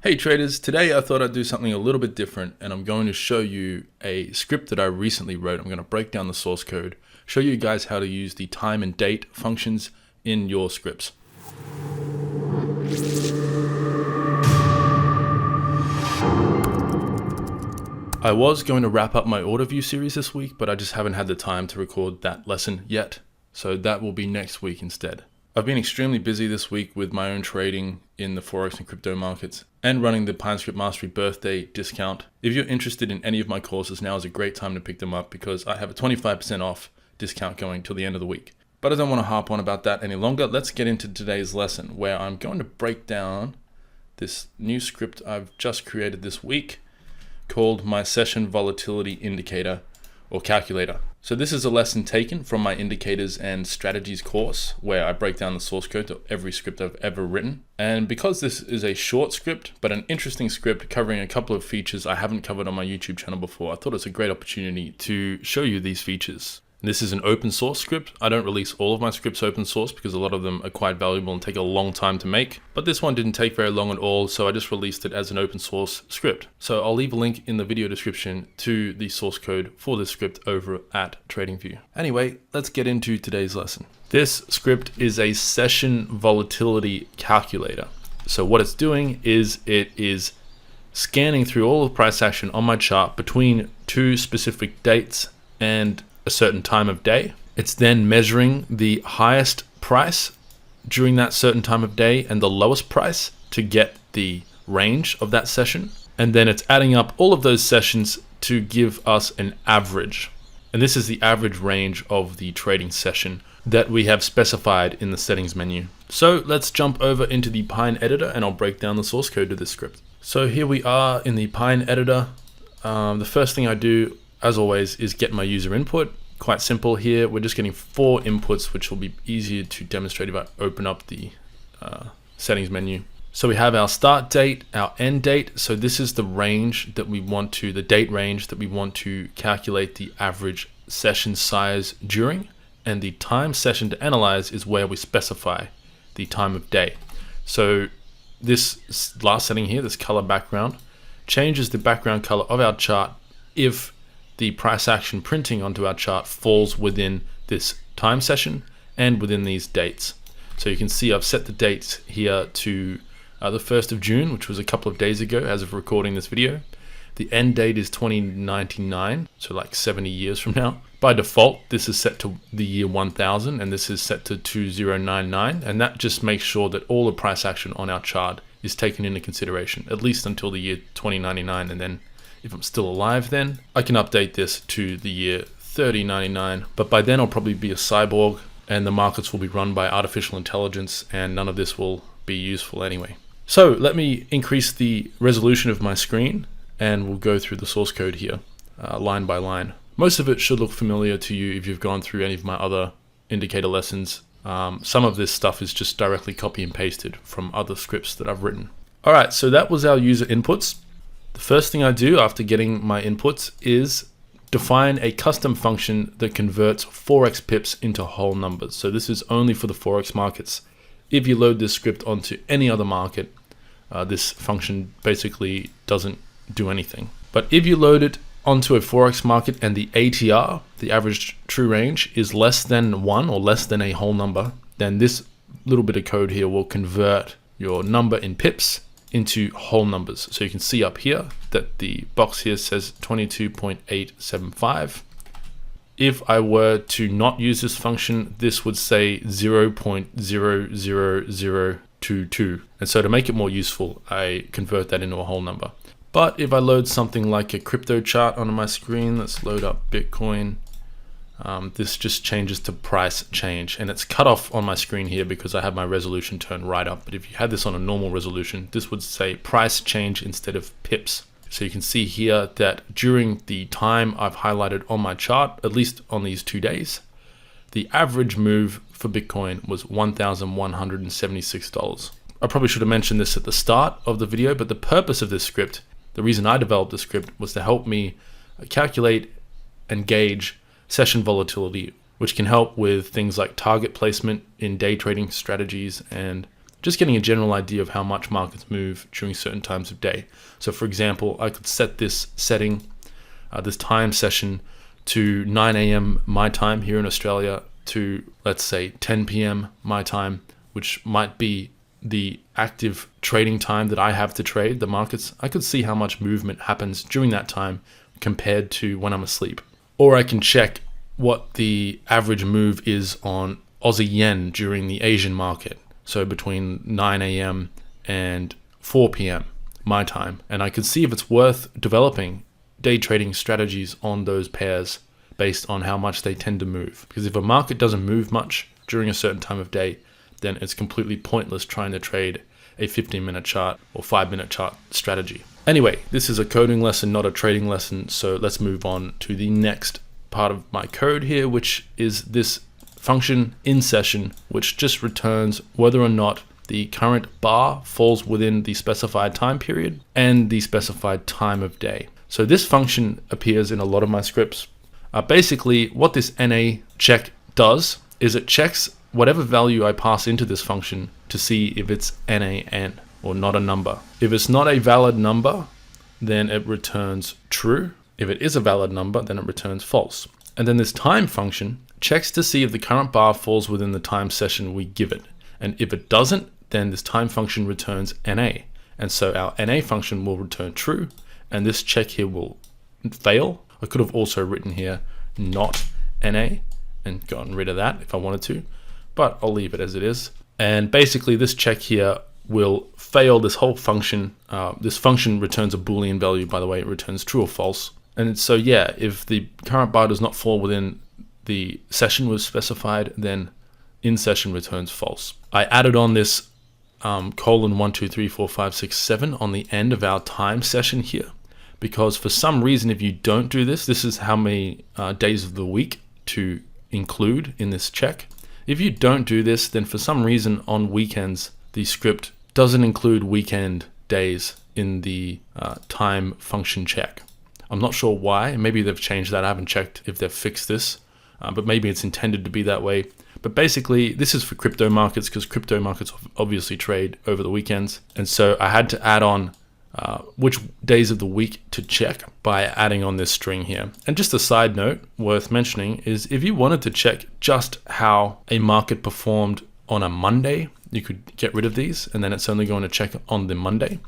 Hey traders, today I thought I'd do something a little bit different and I'm going to show you a script that I recently wrote. I'm going to break down the source code, show you guys how to use the time and date functions in your scripts. I was going to wrap up my order view series this week, but I just haven't had the time to record that lesson yet, so that will be next week instead. I've been extremely busy this week with my own trading in the Forex and crypto markets and running the Pine Script Mastery birthday discount. If you're interested in any of my courses, now is a great time to pick them up because I have a 25% off discount going till the end of the week. But I don't want to harp on about that any longer. Let's get into today's lesson where I'm going to break down this new script I've just created this week called my session volatility indicator or calculator. So this is a lesson taken from my indicators and strategies course where I break down the source code to every script I've ever written. And because this is a short script, but an interesting script covering a couple of features I haven't covered on my YouTube channel before, I thought it's a great opportunity to show you these features. This is an open source script. I don't release all of my scripts open source because a lot of them are quite valuable and take a long time to make. But this one didn't take very long at all, so I just released it as an open source script. So I'll leave a link in the video description to the source code for this script over at TradingView. Anyway, let's get into today's lesson. This script is a session volatility calculator. So what it's doing is it is scanning through all the price action on my chart between two specific dates and a certain time of day. It's then measuring the highest price during that certain time of day and the lowest price to get the range of that session. And then it's adding up all of those sessions to give us an average. And this is the average range of the trading session that we have specified in the settings menu. So let's jump over into the Pine editor and I'll break down the source code to this script. So here we are in the Pine editor. The first thing I do, as always, is get my user input. Quite simple here. We're just getting 4 inputs, which will be easier to demonstrate if I open up the settings menu. So we have our start date, our end date. So this is the range that we want to, the date range that we want to calculate the average session size during. And the time session to analyze is where we specify the time of day. So this last setting here, this color background, changes the background color of our chart if the price action printing onto our chart falls within this time session and within these dates. So you can see I've set the dates here to the 1st of June, which was a couple of days ago as of recording this video. The end date is 2099, so like 70 years from now. By default, this is set to the year 1000 and this is set to 2099, and that just makes sure that all the price action on our chart is taken into consideration, at least until the year 2099, and then if I'm still alive then, I can update this to the year 3099. But by then I'll probably be a cyborg and the markets will be run by artificial intelligence and none of this will be useful anyway. So let me increase the resolution of my screen and we'll go through the source code here, line by line. Most of it should look familiar to you if you've gone through any of my other indicator lessons. Some of this stuff is just directly copy and pasted from other scripts that I've written. All right, so that was our user inputs. The first thing I do after getting my inputs is define a custom function that converts Forex pips into whole numbers. So this is only for the Forex markets. If you load this script onto any other market, this function basically doesn't do anything. But if you load it onto a Forex market and the ATR, the average true range, is less than 1 or less than a whole number, then this little bit of code here will convert your number in pips into whole numbers. So you can see up here that the box here says 22.875. If I were to not use this function, this would say 0.00022. And so to make it more useful, I convert that into a whole number. But if I load something like a crypto chart onto my screen, let's load up Bitcoin. This just changes to price change, and it's cut off on my screen here because I have my resolution turned right up. But if you had this on a normal resolution, this would say price change instead of pips. So you can see here that during the time I've highlighted on my chart, at least on these 2 days, the average move for Bitcoin was $1,176. I probably should have mentioned this at the start of the video, but the purpose of this script, the reason I developed this script, was to help me calculate and gauge session volatility, which can help with things like target placement in day trading strategies and just getting a general idea of how much markets move during certain times of day. So for example, I could set this setting, this time session, to 9 a.m. my time here in Australia to, let's say, 10 p.m. my time, which might be the active trading time that I have to trade the markets. I could see how much movement happens during that time compared to when I'm asleep. Or I can check what the average move is on Aussie yen during the Asian market. So between 9 a.m. and 4 p.m. my time. And I could see if it's worth developing day trading strategies on those pairs based on how much they tend to move. Because if a market doesn't move much during a certain time of day, then it's completely pointless trying to trade a 15-minute chart or 5-minute chart strategy. Anyway, this is a coding lesson, not a trading lesson. So let's move on to the next part of my code here, which is this function InSession, which just returns whether or not the current bar falls within the specified time period and the specified time of day. So this function appears in a lot of my scripts. Basically, what this NA check does is it checks whatever value I pass into this function to see if it's NaN or not a number. If it's not a valid number, then it returns true. If it is a valid number, then it returns false. And then this time function checks to see if the current bar falls within the time session we give it. And if it doesn't, then this time function returns NA. And so our NA function will return true, and this check here will fail. I could have also written here not NA and gotten rid of that if I wanted to, but I'll leave it as it is. And basically this check here will fail this whole function. This function returns a Boolean value, by the way. It returns true or false. And so yeah, if the current bar does not fall within the session was specified, then InSession returns false. I added on this colon 1, 2, 3, 4, 5, 6, 7 on the end of our time session here, because for some reason, if you don't do this, this is how many days of the week to include in this check. If you don't do this, then for some reason on weekends, the script doesn't include weekend days in the time function check. I'm not sure why. Maybe they've changed that. I haven't checked if they've fixed this, but maybe it's intended to be that way. But basically, this is for crypto markets, because crypto markets obviously trade over the weekends. And so I had to add on which days of the week to check by adding on this string here. And just a side note worth mentioning is if you wanted to check just how a market performed on a Monday, you could get rid of these, and then it's only going to check on the Monday.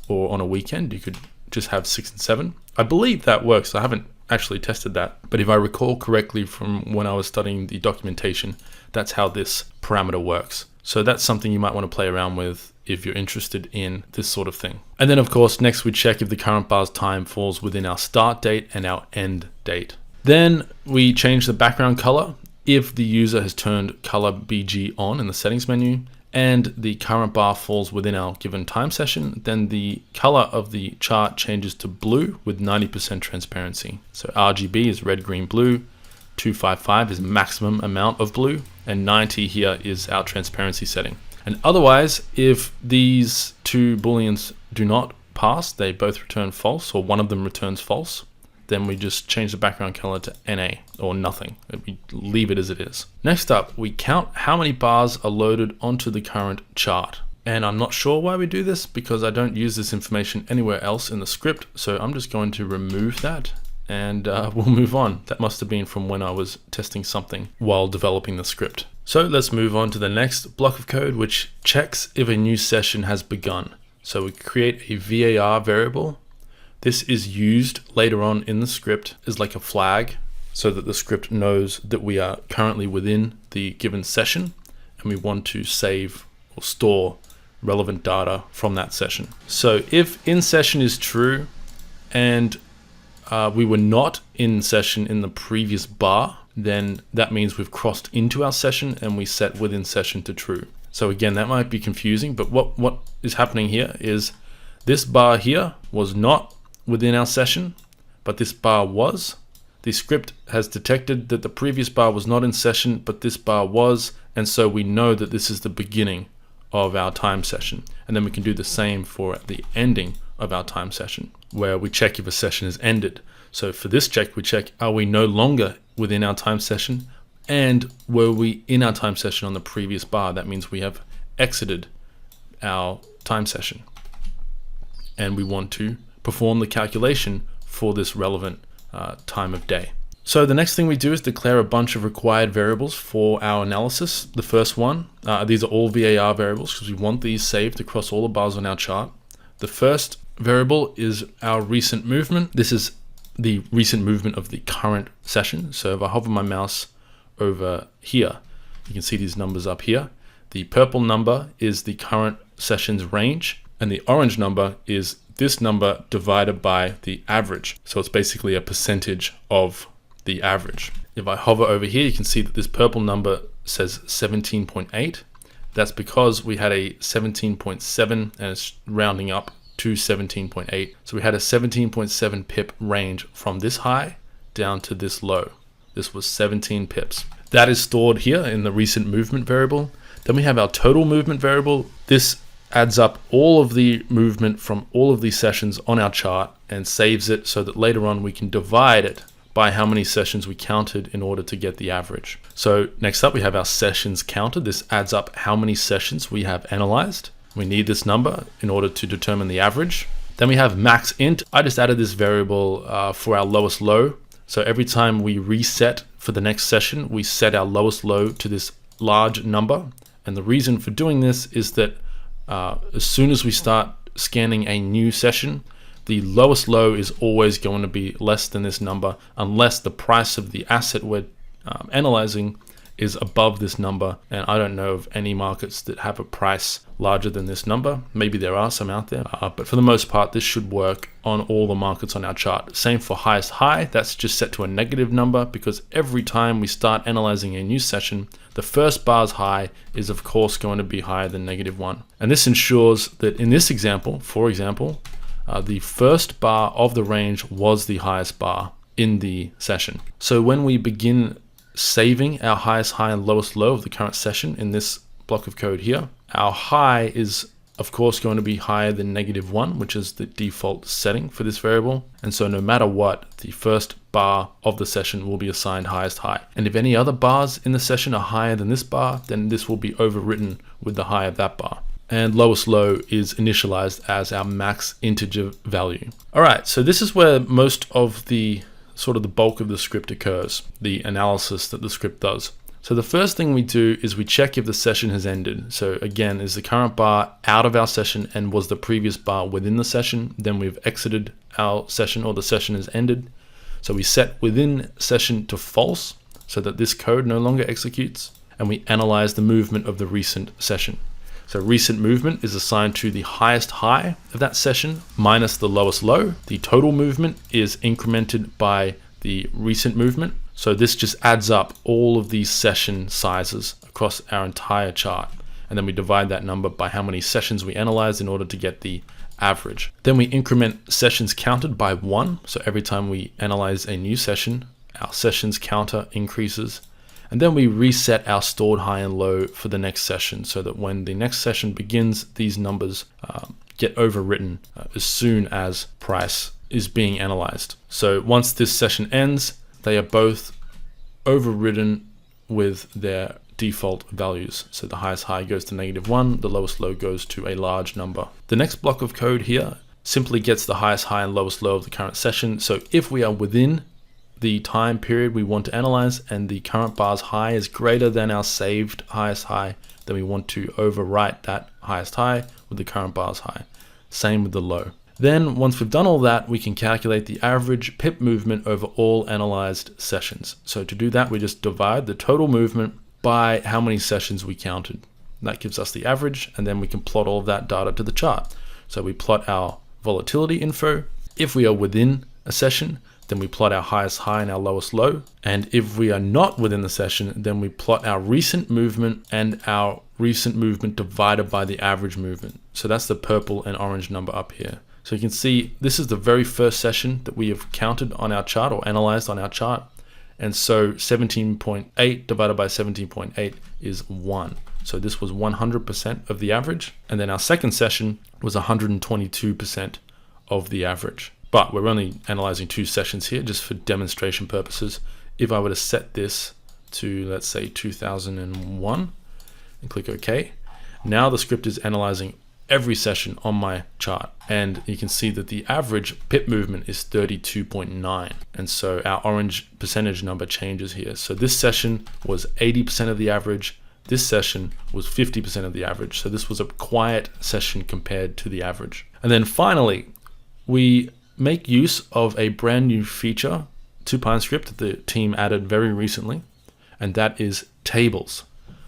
Or on a weekend, you could just have 6 and 7. I believe that works. I haven't actually tested that, but if I recall correctly from when I was studying the documentation, that's how this parameter works. So that's something you might want to play around with if you're interested in this sort of thing. And then of course, next we check if the current bar's time falls within our start date and our end date. Then we change the background color if the user has turned color BG on in the settings menu, and the current bar falls within our given time session, then the color of the chart changes to blue with 90% transparency. So RGB is red, green, blue. 255 is maximum amount of blue, and 90 here is our transparency setting. And otherwise, if these two booleans do not pass, they both return false, or one of them returns false, then we just change the background color to NA or nothing. We leave it as it is. Next up, we count how many bars are loaded onto the current chart. And I'm not sure why we do this, because I don't use this information anywhere else in the script. So I'm just going to remove that, and we'll move on. That must have been from when I was testing something while developing the script. So let's move on to the next block of code, which checks if a new session has begun. So we create a VAR variable. This is used later on in the script as like a flag, so that the script knows that we are currently within the given session and we want to save or store relevant data from that session. So if InSession is true and we were not in session in the previous bar, then that means we've crossed into our session and we set within session to true. So again, that might be confusing, but what is happening here is this bar here was not within our session, but this bar was. The script has detected that the previous bar was not in session, but this bar was, and so we know that this is the beginning of our time session. And then we can do the same for the ending of our time session, where we check if a session is ended. So for this check, we check, are we no longer within our time session? And were we in our time session on the previous bar? That means we have exited our time session. And we want to perform the calculation for this relevant time of day. So the next thing we do is declare a bunch of required variables for our analysis. The first one, these are all VAR variables because we want these saved across all the bars on our chart. The first variable is our recent movement. This is the recent movement of the current session. So if I hover my mouse over here, you can see these numbers up here. The purple number is the current session's range, and the orange number is this number divided by the average. So it's basically a percentage of the average. If I hover over here, you can see that this purple number says 17.8. That's because we had a 17.7 and it's rounding up to 17.8. So we had a 17.7 pip range from this high down to this low. This was 17 pips. That is stored here in the recent movement variable. Then we have our total movement variable. This adds up all of the movement from all of these sessions on our chart and saves it so that later on we can divide it by how many sessions we counted in order to get the average. So next up we have our sessions counted. This adds up how many sessions we have analyzed. We need this number in order to determine the average. Then we have max int. I just added this variable for our lowest low. So every time we reset for the next session, we set our lowest low to this large number. And the reason for doing this is that as soon as we start scanning a new session, the lowest low is always going to be less than this number unless the price of the asset we're analyzing is above this number. And I don't know of any markets that have a price larger than this number. Maybe there are some out there, but for the most part, this should work on all the markets on our chart. Same for highest high. That's just set to a negative number because every time we start analyzing a new session, the first bar's high is of course going to be higher than -1. And this ensures that in this example, for example, the first bar of the range was the highest bar in the session. So when we begin saving our highest high and lowest low of the current session in this block of code here, our high is of course going to be higher than -1, which is the default setting for this variable. And so no matter what, the first bar of the session will be assigned highest high. And if any other bars in the session are higher than this bar, then this will be overwritten with the high of that bar. And lowest low is initialized as our max integer value. All right, so this is where most of the the bulk of the script occurs, the analysis that the script does. So the first thing we do is we check if the session has ended. So again, is the current bar out of our session and was the previous bar within the session? Then we've exited our session or the session has ended. So we set within session to false so that this code no longer executes, and we analyze the movement of the recent session. So recent movement is assigned to the highest high of that session minus the lowest low. The total movement is incremented by the recent movement. So this just adds up all of these session sizes across our entire chart. And then we divide that number by how many sessions we analyzed in order to get the average. Then we increment sessions counted by 1. So every time we analyze a new session, our sessions counter increases. And then we reset our stored high and low for the next session so that when the next session begins, these numbers get overwritten as soon as price is being analyzed. So once this session ends, they are both overridden with their default values. So the highest high goes to -1, the lowest low goes to a large number. The next block of code here simply gets the highest high and lowest low of the current session. So if we are within the time period we want to analyze and the current bar's high is greater than our saved highest high, then we want to overwrite that highest high with the current bar's high. Same with the low. Then once we've done all that, we can calculate the average pip movement over all analyzed sessions. So to do that, we just divide the total movement by how many sessions we counted. That gives us the average, and then we can plot all of that data to the chart. So we plot our volatility info. If we are within a session, then we plot our highest high and our lowest low. And if we are not within the session, then we plot our recent movement and our recent movement divided by the average movement. So that's the purple and orange number up here. So you can see this is the very first session that we have counted on our chart or analyzed on our chart. And so 17.8 divided by 17.8 is 1. So this was 100% of the average. And then our second session was 122% of the average. But we're only analyzing 2 sessions here just for demonstration purposes. If I were to set this to, let's say, 2001 and click OK, now the script is analyzing every session on my chart. And you can see that the average pip movement is 32.9. And so our orange percentage number changes here. So this session was 80% of the average. This session was 50% of the average. So this was a quiet session compared to the average. And then finally, we make use of a brand new feature to Pine Script that the team added very recently, and that is tables.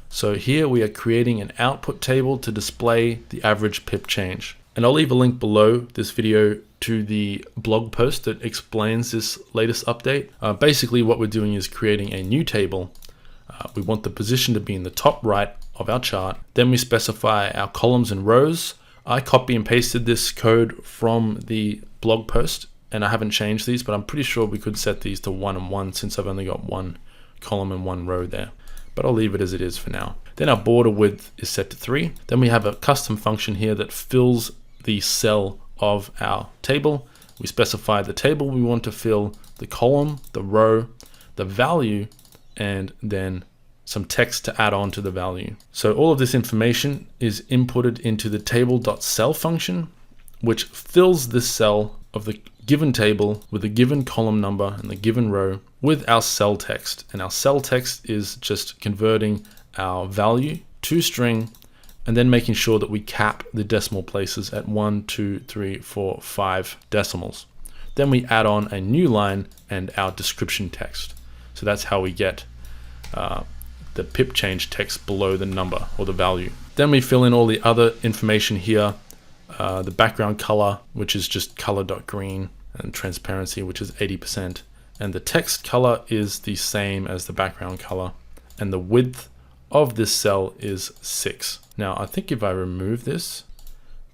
So here we are creating an output table to display the average pip change. And I'll leave a link below this video to the blog post that explains this latest update. Basically what we're doing is creating a new table. We want the position to be in the top right of our chart. Then we specify our columns and rows. I copy and pasted this code from the blog post, and I haven't changed these, but I'm pretty sure we could set these to 1 and 1 since I've only got one column and one row there. But I'll leave it as it is for now. Then our border width is set to 3. Then we have a custom function here that fills the cell of our table. We specify the table we want to fill, the column, the row, the value, and then some text to add on to the value. So all of this information is inputted into the table.cell function, which fills this cell of the given table with the given column number and the given row with our cell text. And our cell text is just converting our value to string and then making sure that we cap the decimal places at 1, 2, 3, 4, 5 decimals. Then we add on a new line and our description text. So that's how we get the pip change text below the number or the value. Then we fill in all the other information here, the background color, which is just color.green, and transparency, which is 80%. And the text color is the same as the background color. And the width of this cell is 6. Now, I think if I remove this,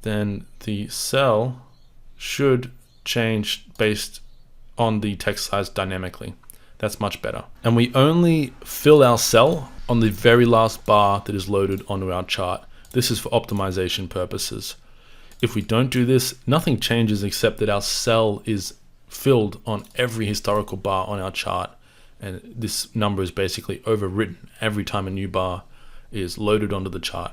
then the cell should change based on the text size dynamically. That's much better. And we only fill our cell on the very last bar that is loaded onto our chart. This is for optimization purposes. If we don't do this, nothing changes except that our cell is filled on every historical bar on our chart. And this number is basically overwritten every time a new bar is loaded onto the chart.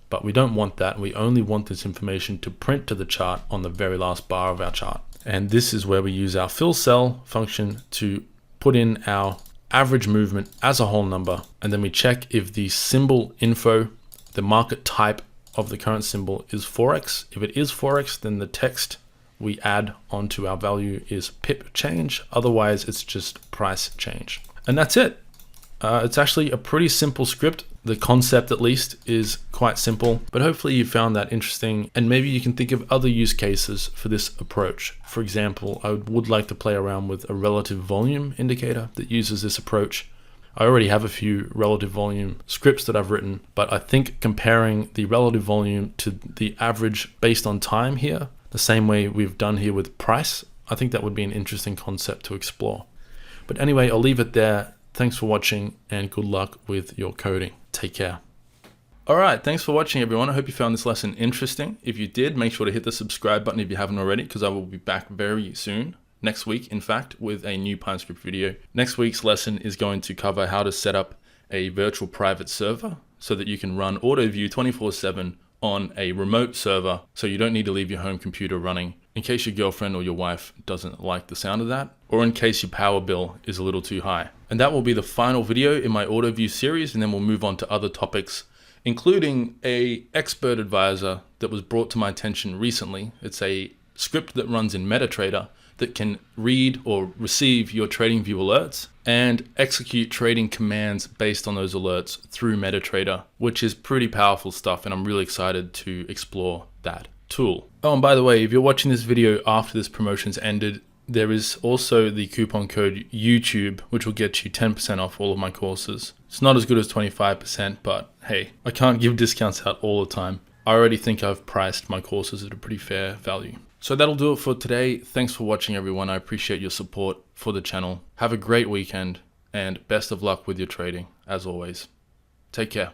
But we don't want that. We only want this information to print to the chart on the very last bar of our chart. And this is where we use our fill cell function to put in our average movement as a whole number. And then we check if the symbol info, the market type of the current symbol is Forex. If it is Forex, then the text we add onto our value is pip change. Otherwise, it's just price change. And that's it. It's actually a pretty simple script. The concept, at least, is quite simple, but hopefully you found that interesting, and maybe you can think of other use cases for this approach. For example, I would like to play around with a relative volume indicator that uses this approach. I already have a few relative volume scripts that I've written, but I think comparing the relative volume to the average based on time here, the same way we've done here with price, I think that would be an interesting concept to explore. But anyway, I'll leave it there. Thanks for watching and good luck with your coding. Take care. All right, thanks for watching, everyone. I hope you found this lesson interesting. If you did, make sure to hit the subscribe button if you haven't already, because I will be back very soon. Next week, in fact, with a new Pine Script video. Next week's lesson is going to cover how to set up a virtual private server so that you can run AutoView 24/7 on a remote server, so you don't need to leave your home computer running in case your girlfriend or your wife doesn't like the sound of that, or in case your power bill is a little too high. And that will be the final video in my AutoView series, and then we'll move on to other topics, including a expert advisor that was brought to my attention recently. It's a script that runs in MetaTrader that can read or receive your TradingView alerts and execute trading commands based on those alerts through MetaTrader, which is pretty powerful stuff, and I'm really excited to explore that tool. Oh, and by the way, if you're watching this video after this promotion's ended, there is also the coupon code YouTube, which will get you 10% off all of my courses. It's not as good as 25%, but hey, I can't give discounts out all the time. I already think I've priced my courses at a pretty fair value. So that'll do it for today. Thanks for watching, everyone. I appreciate your support for the channel. Have a great weekend and best of luck with your trading, as always. Take care.